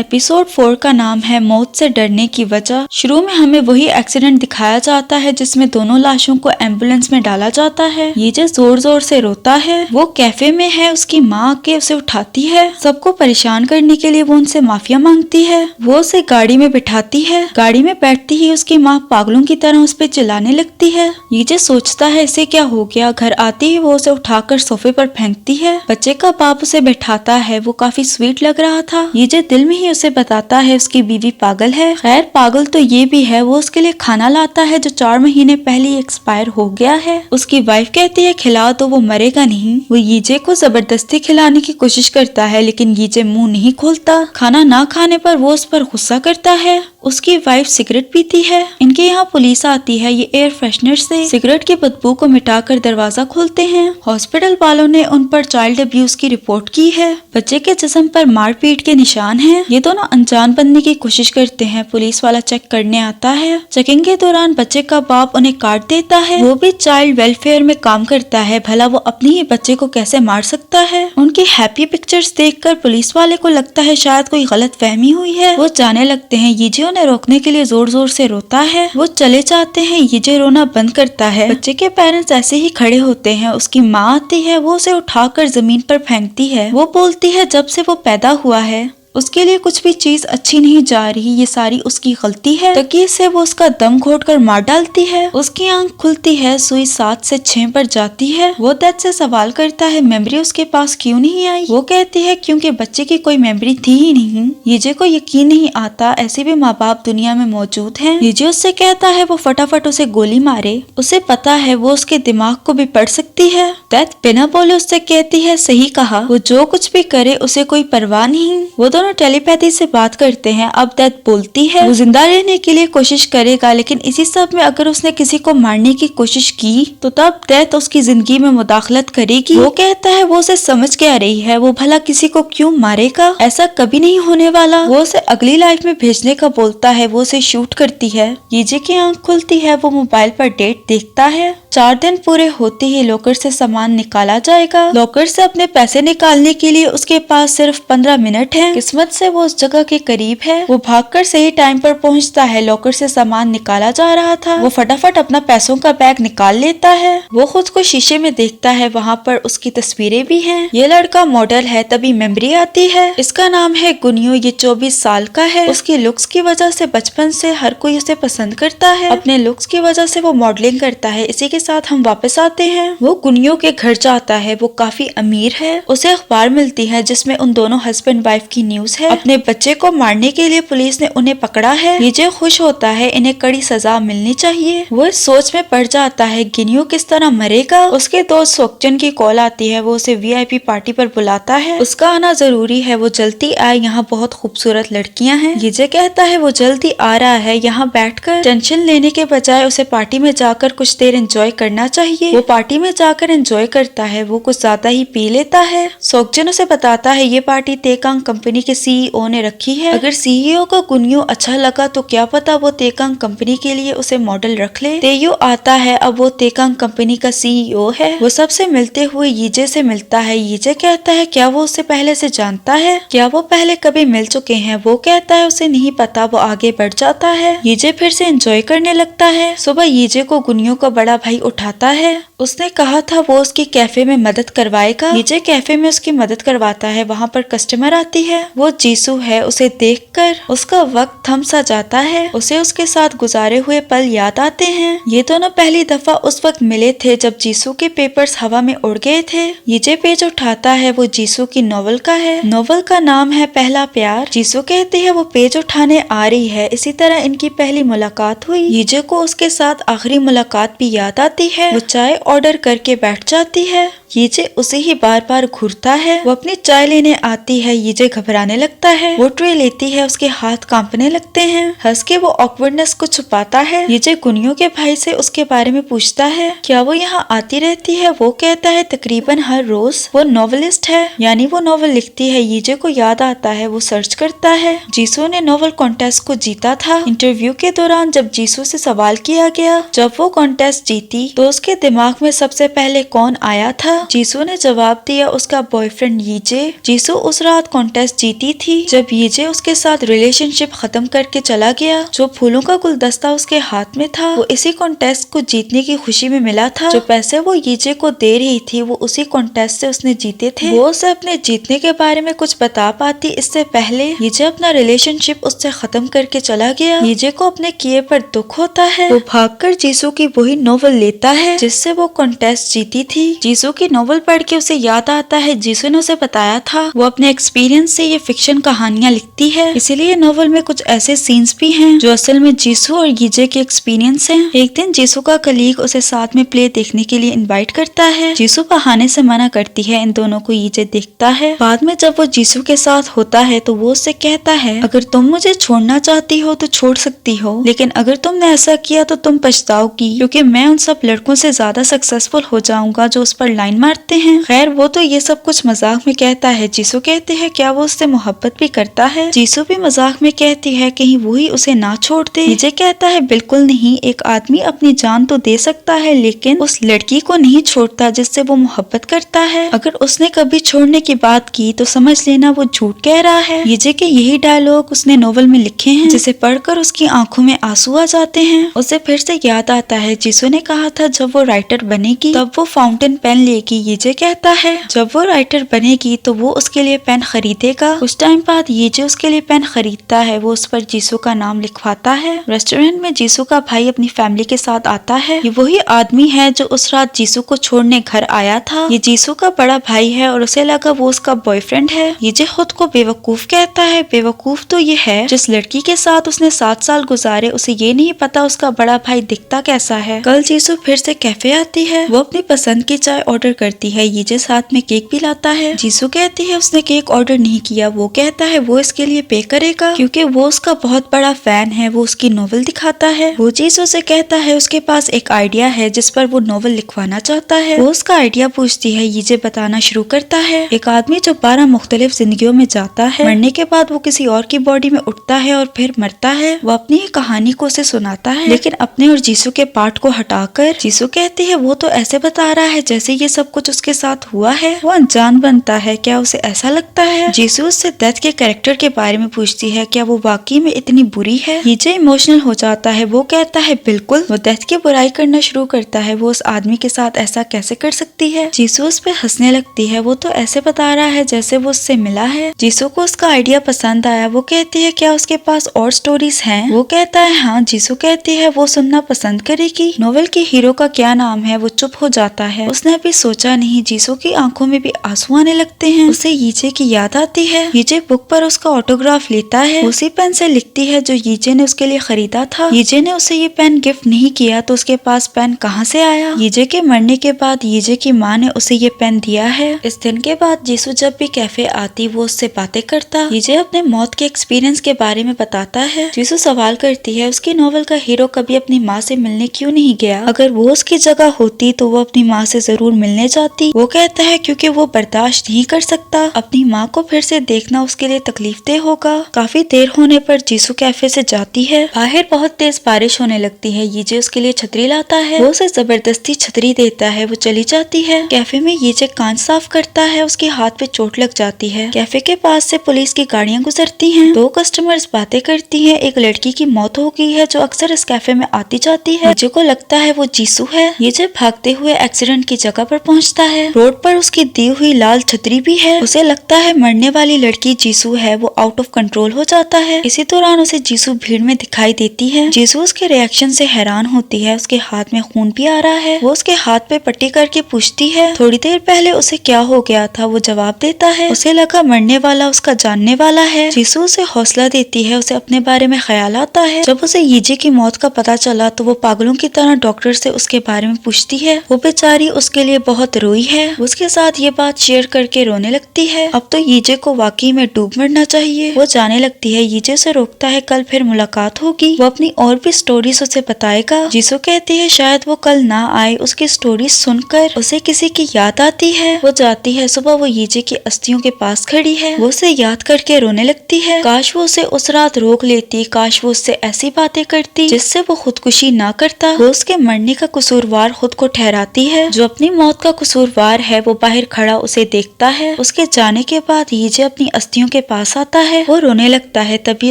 Episode 4 का नाम है मौत से डरने की वजह। शुरू में हमें वही एक्सीडेंट दिखाया जाता है जिसमें दोनों लाशों को एम्बुलेंस में डाला जाता है। ये जो जोर जोर से रोता है, वो कैफे में है, उसकी माँ आके उसे उठाती है। सबको परेशान करने के लिए वो उनसे माफिया मांगती है। वो उसे गाड़ी में बिठाती है। गाड़ी में बैठती ही उसकी माँ पागलों की तरह उस पर चिल्लाने लगती है। ये जो सोचता है इसे क्या हो गया। घर आते ही वो उसे उठाकर सोफे पर फेंकती है। बच्चे का बाप उसे बैठाता है। वो काफी स्वीट लग रहा था। ये जो दिल में ही उसे बताता है उसकी बीवी पागल है। खैर पागल तो ये भी है। वो उसके लिए खाना लाता है जो 4 महीने पहले एक्सपायर हो गया है। उसकी वाइफ कहती है खिला दो, वो मरेगा नहीं। वो यीजे को जबरदस्ती खिलाने की कोशिश करता है लेकिन यीजे मुंह नहीं खोलता। खाना ना खाने पर वो उस पर गुस्सा करता है। उसकी वाइफ सिगरेट पीती है। इनके यहाँ पुलिस आती है। ये एयर फ्रेशनर से सिगरेट की बदबू को मिटाकर दरवाजा खोलते हैं। हॉस्पिटल वालों ने उन पर चाइल्ड अब्यूज की रिपोर्ट की है। बच्चे के जिस्म पर मारपीट के निशान हैं। ये दोनों अनजान बनने की कोशिश करते हैं। पुलिस वाला चेक करने आता है। चेकिंग के दौरान बच्चे का बाप उन्हें काट देता है। वो भी चाइल्ड वेलफेयर में काम करता है। भला वो अपने ही बच्चे को कैसे मार सकता है। उनकी हैप्पी पिक्चर्स देखकर पुलिस वाले को लगता है शायद कोई गलत फहमी हुई है। वो जाने लगते हैं। यीजे उन्हें रोकने के लिए जोर जोर से रोता है। वो चले जाते हैं। यीजे रोना बंद करता है। बच्चे के पेरेंट्स ऐसे ही खड़े होते हैं। उसकी माँ आती है। वो उसे उठाकर जमीन पर फेंकती है। वो बोलती है जब से वो पैदा हुआ है उसके लिए कुछ भी चीज अच्छी नहीं जा रही। ये सारी उसकी गलती है। तकिए से वो उसका दम घोटकर मार डालती है। उसकी आंख खुलती है। सुई 7 से 6 पर जाती है। वो दैट से सवाल करता है मेमोरी उसके पास क्यों नहीं आई। वो कहती है क्योंकि बच्चे की कोई मेमोरी थी ही नहीं। यीजे को यकीन नहीं आता ऐसे भी माँ बाप दुनिया में मौजूद हैं। यीजे उससे कहता है वो फटाफट उसे गोली मारे। उसे पता है वो उसके दिमाग को भी पढ़ सकती है। दैट बिना बोले उससे कहती है सही कहा। वो जो कुछ भी करे उसे कोई परवाह नहीं। वो दोनों टेलीपैथी से बात करते हैं। अब डेथ बोलती है वो जिंदा रहने के लिए कोशिश करेगा लेकिन इसी सब में अगर उसने किसी को मारने की कोशिश की तो तब डेथ उसकी जिंदगी में मुदाखलत करेगी। वो कहता है वो उसे समझ के आ रही है। वो भला किसी को क्यों मारेगा, ऐसा कभी नहीं होने वाला। वो उसे अगली लाइफ में भेजने का बोलता है। वो उसे शूट करती है। यीजे की आंख खुलती है। वो मोबाइल पर डेट देखता है। 4 दिन पूरे होते ही लॉकर से सामान निकाला जाएगा। लॉकर से अपने पैसे निकालने के लिए उसके पास सिर्फ 15 मिनट है। किस्मत से वो उस जगह के करीब है। वो भागकर सही टाइम पर पहुंचता है। लॉकर से सामान निकाला जा रहा था। वो फटाफट अपना पैसों का बैग निकाल लेता है। वो खुद को शीशे में देखता है। वहाँ पर उसकी तस्वीरें भी हैं। ये लड़का मॉडल है। तभी मेमोरी आती है। इसका नाम है गुनियो। ये 24 साल का है। उसकी लुक्स की वजह से बचपन से हर कोई उसे पसंद करता है। अपने लुक्स की वजह से वो मॉडलिंग करता है। इसी के साथ हम वापस आते हैं। वो गुनियो के घर जाता है। वो काफी अमीर है। उसे अखबार मिलती है जिसमें उन दोनों हस्बैंड वाइफ की न्यूज है। अपने बच्चे को मारने के लिए पुलिस ने उन्हें पकड़ा है। यीजे खुश होता है। इन्हें कड़ी सजा मिलनी चाहिए। वो इस सोच में पड़ जाता है गुनियो किस तरह मरेगा। उसके दोस्त सोक्चन की कॉल आती है। वो उसे वीआईपी पार्टी पर बुलाता है। उसका आना जरूरी है। वो जल्दी आए, यहाँ बहुत खूबसूरत लड़कियां हैं। यीजे कहता है वो जल्दी आ रहा है। यहाँ बैठकर टेंशन लेने के बजाय उसे पार्टी में जाकर कुछ देर एंजॉय करना चाहिए। वो पार्टी में जाकर एंजॉय करता है। वो कुछ ज्यादा ही पी लेता है। सोक्चन उसे बताता है ये पार्टी तेकांग कंपनी के सीईओ ने रखी है। अगर सीईओ को गुनियो अच्छा लगा तो क्या पता वो तेकांग कंपनी के लिए उसे मॉडल रख ले। तेयू आता है। अब वो तेकांग कंपनी का सीईओ है। वो सबसे मिलते हुए यीजे से मिलता है। यीजे कहता है क्या वो उसे पहले से जानता है, क्या वो पहले कभी मिल चुके हैं। वो कहता है उसे नहीं पता। वो आगे बढ़ जाता है। यीजे फिर से एंजॉय करने लगता है। सुबह यीजे को गुनियो का बड़ा भाई उठाता है। उसने कहा था वो उसकी कैफे में मदद करवाएगा। यीजे कैफे में उसकी मदद करवाता है। वहाँ पर कस्टमर आती है। वो जीसू है। उसे देखकर उसका वक्त थम सा जाता है। उसे उसके साथ गुजारे हुए पल याद आते हैं। ये दोनों पहली दफा उस वक्त मिले थे जब जीसू के पेपर्स हवा में उड़ गए थे। यीजे पेज उठाता है। वो जीसू की नॉवल का है। नॉवल का नाम है पहला प्यार। जीसू कहती है वो पेज उठाने आ रही है। इसी तरह इनकी पहली मुलाकात हुई। यीजे को उसके साथ आखिरी मुलाकात भी याद आती है। वो चाय ऑर्डर करके बैठ जाती है। यीजे उसे ही बार बार घूरता है। वो अपनी चाय लेने आती है। यीजे घबराने लगता है। वो ट्रे लेती है। उसके हाथ कांपने लगते हैं। हंस के वो ऑकवर्डनेस को छुपाता है। यीजे गुनियो के भाई से उसके बारे में पूछता है क्या वो यहाँ आती रहती है। वो कहता है तकरीबन हर रोज। वो नॉवेलिस्ट है, यानी वो नॉवल लिखती है। यीजे को याद आता है। वो सर्च करता है। जीसू ने नॉवल कॉन्टेस्ट को जीता था। इंटरव्यू के दौरान जब जीसू से सवाल किया गया जब वो कॉन्टेस्ट जीती तो उसके दिमाग में सबसे पहले कौन आया था। जीसू ने जवाब दिया उसका बॉयफ्रेंड यीजे। जीसू उस रात कॉन्टेस्ट जीत जीती थी। जब यीजे उसके साथ रिलेशनशिप खत्म करके चला गया, जो फूलों का गुलदस्ता उसके हाथ में था वो इसी कॉन्टेस्ट को जीतने की खुशी में मिला था। जो पैसे वो यीजे को दे रही थी वो उसी कॉन्टेस्ट से उसने जीते थे। वो उसे अपने जीतने के बारे में कुछ बता पाती इससे पहले यीजे अपना रिलेशनशिप उससे खत्म करके चला गया। यीजे को अपने किए पर दुख होता है। वो भागकर जीसू की वही नोवेल लेता है जिससे वो कॉन्टेस्ट जीती थी। जीसू की नोवेल पढ़ के उसे याद आता है जीसू ने उसे बताया था वो अपने एक्सपीरियंस से ये फिक्शन कहानियां लिखती है, इसीलिए नोवेल में कुछ ऐसे सीन्स भी हैं जो असल में जीसू और यीजे के एक्सपीरियंस हैं। एक दिन जीसू का कलीग उसे साथ में प्ले देखने के लिए इनवाइट करता है। जीसू बहाने से मना करती है। इन दोनों को यीजे देखता है। बाद में जब वो जीसू के साथ होता है तो वो उससे कहता है अगर तुम मुझे छोड़ना चाहती हो तो छोड़ सकती हो, लेकिन अगर तुमने ऐसा किया तो तुम पछताओगी, क्योंकि मैं उन सब लड़कों से ज्यादा सक्सेसफुल हो जाऊंगा जो उस पर लाइन मारते हैं। खैर वो तो ये सब कुछ मजाक में कहता है। जीसू कहते हैं क्या वो उससे मोहब्बत भी करता है। जीसू भी मजाक में कहती है कहीं वो ही उसे ना छोड़ दे। यीजे कहता है बिल्कुल नहीं, एक आदमी अपनी जान तो दे सकता है लेकिन उस लड़की को नहीं छोड़ता जिससे वो मोहब्बत करता है। अगर उसने कभी छोड़ने की बात की तो समझ लेना वो झूठ कह रहा है। यीजे के यही डायलॉग उसने नोवेल में लिखे हैं जिसे पढ़कर उसकी आंखों में आंसू आ जाते हैं। उसे फिर से याद आता है जीसू ने कहा था जब वो राइटर बनेगी तब वो फाउंटेन पेन लेगी। यीजे कहता है जब वो राइटर बनेगी तो वो उसके लिए पेन खरीदेगा। कुछ टाइम बाद यीजे उसके लिए पेन खरीदता है। वो उस पर जीसू का नाम लिखवाता है। रेस्टोरेंट में जीसू का भाई अपनी फैमिली के साथ आता है। ये वही आदमी है जो उस रात जीसू को छोड़ने घर आया था। ये जीसू का बड़ा भाई है और उसे लगा वो उसका बॉयफ्रेंड है। यीजे खुद को बेवकूफ कहता है। बेवकूफ तो ये है जिस लड़की के साथ उसने 7 साल गुजारे उसे ये नहीं पता उसका बड़ा भाई दिखता कैसा है। कल जीसू फिर से कैफे आती है। वो अपनी पसंद की चाय ऑर्डर करती है। यीजे साथ में केक भी लाता है। जीसू कहती है उसने केक ऑर्डर नहीं किया। वो कहता है वो इसके लिए पे करेगा क्योंकि वो उसका बहुत बड़ा फैन है। वो उसकी नोवेल दिखाता है। वो जीसू से कहता है उसके पास एक आइडिया है जिस पर वो नोवेल लिखवाना चाहता है। वो उसका आइडिया पूछती है। यीजे बताना शुरू करता है। एक आदमी जो 12 मुख्तलिफ जिंदगियों में जाता है, मरने के बाद वो किसी और की बॉडी में उठता है और फिर मरता है। वो अपनी कहानी को उसे सुनाता है लेकिन अपने और जीसू के पार्ट को हटाकर। जीसू कहती है वो तो ऐसे बता रहा है जैसे ये सब कुछ उसके साथ हुआ है। वो अनजान बनता है। क्या उसे ऐसा लगता है? जीसू उससे डेथ के कैरेक्टर के बारे में पूछती है क्या वो वाकई में इतनी बुरी है। यीजे इमोशनल हो जाता है। वो कहता है बिल्कुल। वो डेथ की बुराई करना शुरू करता है। वो उस आदमी के साथ ऐसा कैसे कर सकती है। जीसू उस पे हंसने लगती है। वो तो ऐसे बता रहा है जैसे वो उससे मिला है। जीसू को उसका आइडिया पसंद आया। वो कहती है क्या उसके पास और स्टोरीज हैं? वो कहता है हाँ। जीसू कहती है वो सुनना पसंद करेगी। नोवेल के हीरो का क्या नाम है? वो चुप हो जाता है। उसने अभी सोचा नहीं। जीसू की आंखों में भी आंसू आने लगते हैं। उसे यीजे की याद आती है। यीजे बुक पर उसका ऑटोग्राफ लेता है। उसी पेन से लिखती है जो यीजे ने उसके लिए खरीदा था। यीजे ने उसे ये पेन गिफ्ट नहीं किया तो उसके पास पेन कहाँ से आया? यीजे के मरने के बाद यीजे की माँ ने उसे ये पेन दिया है। इस दिन के बाद जीसू जब भी कैफे आती वो उससे बातें करता। यीजे अपने मौत के एक्सपीरियंस के बारे में बताता है। जीसू सवाल करती है उसकी नोवेल का हीरो कभी अपनी माँ से मिलने क्यों नहीं गया? अगर वो उसकी जगह होती तो वो अपनी माँ से जरूर मिलने जाती। वो कहता है क्योंकि वो बर्दाश्त नहीं कर सकता। अपनी माँ को फिर से देखना उसके लिए तकलीफदेह होगा। काफी देर होने पर जीसू कैफे से जाती है। बाहर बहुत तेज बारिश होने लगती है। यीजे उसके लिए छतरी लाता है। वो उसे जबरदस्ती छतरी देता है। वो चली जाती है। कैफे में यीजे कांच साफ करता है। उसके हाथ पे चोट लग जाती है। कैफे के पास से पुलिस की गाड़ियां गुजरती हैं। 2 कस्टमर्स बातें करती हैं। एक लड़की की मौत हो गई है जो अक्सर इस कैफे में आती जाती है। यीजे को लगता है वो जीसू है। यीजे भागते हुए एक्सीडेंट की जगह पर पहुंचता है। रोड पर उसकी दी हुई लाल छतरी भी है। उसे लगता है मरने वाली लड़की जीसू है। वो आउट ऑफ कंट्रोल हो जाता है। इसी दौरान उसे जीसू भीड़ में दिखाई देती है। जीसू उसके रिएक्शन से हैरान होती है। उसके हाथ में खून भी आ रहा है। वो उसके हाथ पे पट्टी करके पूछती है थोड़ी देर पहले उसे क्या हो गया था? वो जवाब देता है उसे लगा मरने वाला उसका जानने वाला है। जीसू उसे हौसला देती है। उसे अपने बारे में ख्याल आता है। जब उसे यीजे की मौत का पता चला तो वो पागलों की तरह डॉक्टर से उसके बारे में पूछती है। वो बेचारी उसके लिए बहुत रोई है। उसके साथ ये बात शेयर करके रोने लगती है। अब तो यीजे को वाकई में डूब मरना चाहिए। वो जाने लगती है। यीजे उसे रोकता है कल फिर मुलाकात होगी। वो अपनी और भी स्टोरीज उसे बताएगा। जीसू कहती है शायद वो कल ना आए। उसकी स्टोरीज सुनकर उसे किसी की याद आती है। वो जाती है। सुबह वो यीजे की अस्थियों के पास खड़ी है। वो उसे याद करके रोने लगती है। काश वो उसे उस रात रोक लेती। काश वो उससे ऐसी बातें करती जिससे वो खुदकुशी ना करता। वो उसके मरने का कसूरवार खुद को ठहराती है। जो अपनी मौत का कसूरवार है वो बाहर खड़ा उसे देखता है। उसके जाने के बाद यीजे अपनी अपनी अस्थियों के पास आता है। वो रोने लगता है, तभी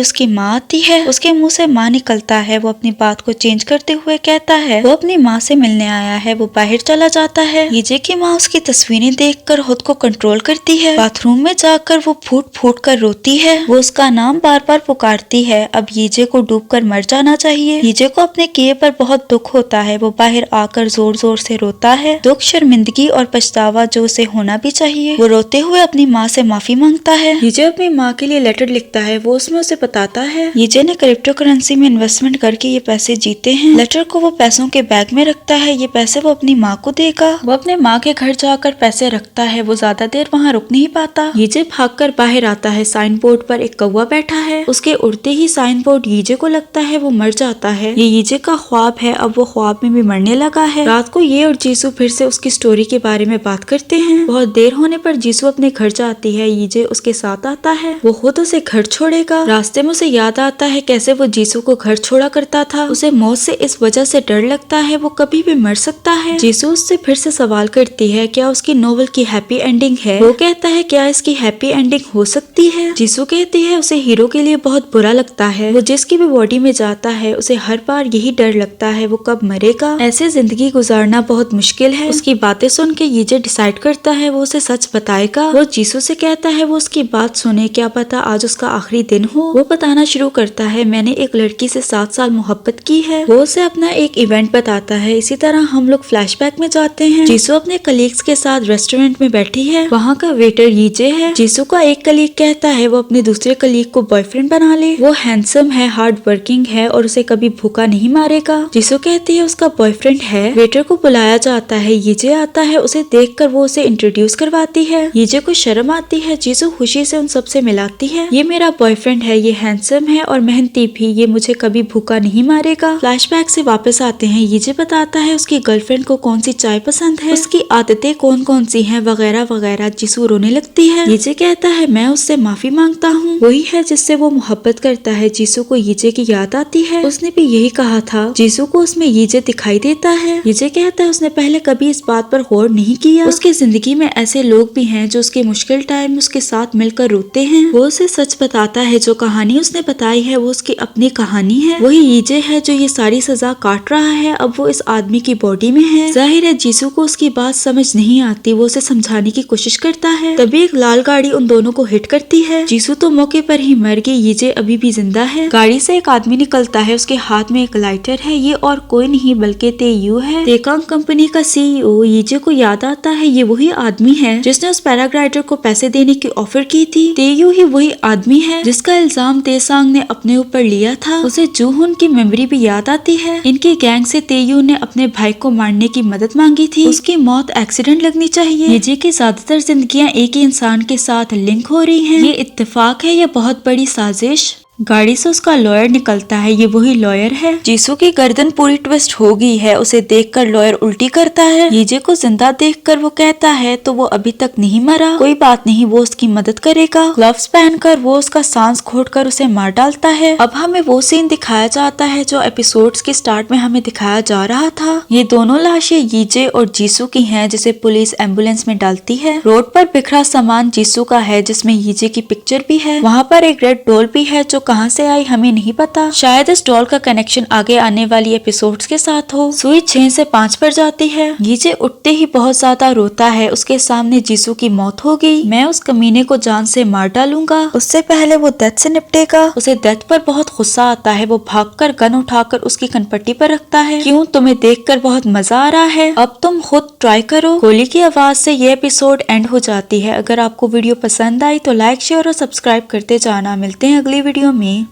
उसकी माँ आती है। उसके मुंह से माँ निकलता है। वो अपनी बात को चेंज करते हुए कहता है वो अपनी माँ से मिलने आया है। वो बाहर चला जाता है। यीजे की माँ उसकी तस्वीरें देखकर खुद को कंट्रोल करती है। बाथरूम में जाकर वो फूट फूट कर रोती है। वो उसका नाम बार बार पुकारती है। अब यीजे को डूबकर मर जाना चाहिए। यीजे को अपने किए पर बहुत दुख होता है। वो बाहर आकर जोर जोर से रोता है। दुख, शर्मिंदगी और पछतावा जो उसे होना भी चाहिए। वो रोते हुए अपनी माँ से माफी मांगता है। यीजे अपनी माँ के लिए लेटर लिखता है। वो उसमें उसे बताता है यीजे ने क्रिप्टो करेंसी में इन्वेस्टमेंट करके ये पैसे जीते हैं। लेटर को वो पैसों के बैग में रखता है। ये पैसे वो अपनी माँ को देगा। वो अपने माँ के घर जाकर पैसे रखता है। वो ज्यादा देर वहाँ रुक नहीं पाता। यीजे भागकर बाहर आता है। साइन बोर्ड पर एक कौवा बैठा है। उसके उड़ते ही साइन बोर्ड यीजे को लगता है वो मर जाता है। ये यीजे का ख्वाब है। अब वो ख्वाब में भी मरने लगा है। रात को ये और जीसू फिर से उसकी स्टोरी के बारे में बात करते हैं। बहुत देर होने पर जीसू अपने घर जाती है। यीजे उसके साथ आता है। वो खुद उसे घर छोड़ेगा। रास्ते में उसे याद आता है कैसे वो जीसू को घर छोड़ा करता था। उसे मौत से इस वजह से डर लगता है वो कभी भी मर सकता है। जीसू उससे फिर से सवाल करती है क्या उसकी नोवेल की हैप्पी एंडिंग है। वो कहता है क्या इसकी हैप्पी एंडिंग हो सकती है। जीसू कहती है उसे हीरो के लिए बहुत बुरा लगता है। वो जिसकी भी बॉडी में जाता है उसे हर बार यही डर लगता है वो कब मरेगा। ऐसे जिंदगी गुजारना बहुत मुश्किल है। उसकी बातें सुन के यीजे डिसाइड करता है वो उसे सच बताएगा। वो जीसू से कहता है वो उसकी बात सुने, क्या पता आज उसका आखिरी दिन हो। वो बताना शुरू करता है मैंने एक लड़की से 7 साल मोहब्बत की है। वो उसे अपना एक इवेंट बताता है। इसी तरह हम लोग फ्लैशबैक में जाते हैं। जीसू अपने कलीग्स के साथ रेस्टोरेंट में बैठी है। वहाँ का वेटर यीजे है। जीसू का एक कलीग कहता है वो अपने दूसरे कलीग को बॉयफ्रेंड बना ले। वो हैंडसम है, हार्ड वर्किंग है और उसे कभी भूखा नहीं मारेगा। जीसू कहती है उसका बॉयफ्रेंड है। वेटर को बुलाया जाता है। यीजे आता है। उसे देखकर वो उसे इंट्रोड्यूस करवाती है। यीजे को शर्म आती है। जीसू खुशी से उन सबसे मिलाती है। ये मेरा बॉयफ्रेंड है, ये हैंडसम है और मेहनती भी, ये मुझे कभी भूखा नहीं मारेगा। फ्लैशबैक से वापस आते हैं। यीजे बताता है उसकी गर्लफ्रेंड को कौन सी चाय पसंद है, उसकी आदतें कौन कौन सी हैं वगैरह वगैरह। जीसू रोने लगती है। यीजे कहता है मैं उससे माफी मांगता हूँ, वही है जिससे वो मोहब्बत करता है। जीसू को यीजे की याद आती है। उसने भी यही कहा था। जीसू को उसमें यीजे दिखाई देता है। यीजे कहता है उसने पहले कभी इस बात पर गौर नहीं किया। उसकी जिंदगी में ऐसे लोग भी हैं जो उसके मुश्किल टाइम में उसके साथ मिलकर रोते हैं। वो उसे सच बताता है जो कहानी उसने बताई है वो उसकी अपनी कहानी है। वही यीजे है जो ये सारी सजा काट रहा है। अब वो इस आदमी की बॉडी में है। जाहिर है जीसू को उसकी बात समझ नहीं आती। वो उसे समझाने की कोशिश करता है। तभी एक लाल गाड़ी उन दोनों को हिट करती है। जीसू तो मौके पर ही मर गई। यीजे अभी भी जिंदा है। गाड़ी से एक आदमी निकलता है। उसके हाथ में एक लाइटर है। ये और कोई नहीं बल्कि तेयू है, तेकांग कंपनी का सीईओ। यीजे को याद आता है ये वही आदमी है जिसने उस पैराग्लाइडर को पैसे देने की ऑफर की थी। तेयू ही वही आदमी है जिसका इल्जाम तेसांग ने अपने ऊपर लिया था। उसे जूहुन की मेमोरी भी याद आती है। इनकी गैंग से तेयू ने अपने भाई को मारने की मदद मांगी थी। उसकी मौत एक्सीडेंट लगनी चाहिए। यीजे की ज्यादातर जिंदगियां एक ही इंसान के साथ लिंक हो रही हैं। ये इत्तेफाक है या बहुत बड़ी साजिश। गाड़ी से उसका लॉयर निकलता है। ये वही लॉयर है। जीसू की गर्दन पूरी ट्विस्ट हो गई है। उसे देखकर लॉयर उल्टी करता है। यीजे को जिंदा देखकर वो कहता है तो वो अभी तक नहीं मरा, कोई बात नहीं, वो उसकी मदद करेगा। ग्लव्स पहनकर वो उसका सांस घोटकर उसे मार डालता है। अब हमें वो सीन दिखाया जाता है जो एपिसोड्स के स्टार्ट में हमें दिखाया जा रहा था। ये दोनों लाशें यीजे और जीसू की हैं जिसे पुलिस एम्बुलेंस में डालती है। रोड पर बिखरा सामान जीसू का है जिसमें यीजे की पिक्चर भी है। वहाँ पर एक रेड डॉल भी है जो कहां से आई हमें नहीं पता। शायद इस डॉल का कनेक्शन आगे आने वाली एपिसोड्स के साथ हो। सुई 6 से 5 पर जाती है। यीजे उठते ही बहुत ज्यादा रोता है। उसके सामने जीसू की मौत हो गई। मैं उस कमीने को जान से मार डालूंगा, उससे पहले वो डेथ से निपटेगा। उसे डेथ पर बहुत गुस्सा आता है। वो भागकर गन उठाकर उसकी कनपट्टी पर रखता है। क्यों, तुम्हें देखकर बहुत मजा आ रहा है, अब तुम खुद ट्राई करो। गोली की आवाज से ये एपिसोड एंड हो जाती है। अगर आपको वीडियो पसंद आई तो लाइक, शेयर और सब्सक्राइब करते जाना। मिलते हैं अगली वीडियो में।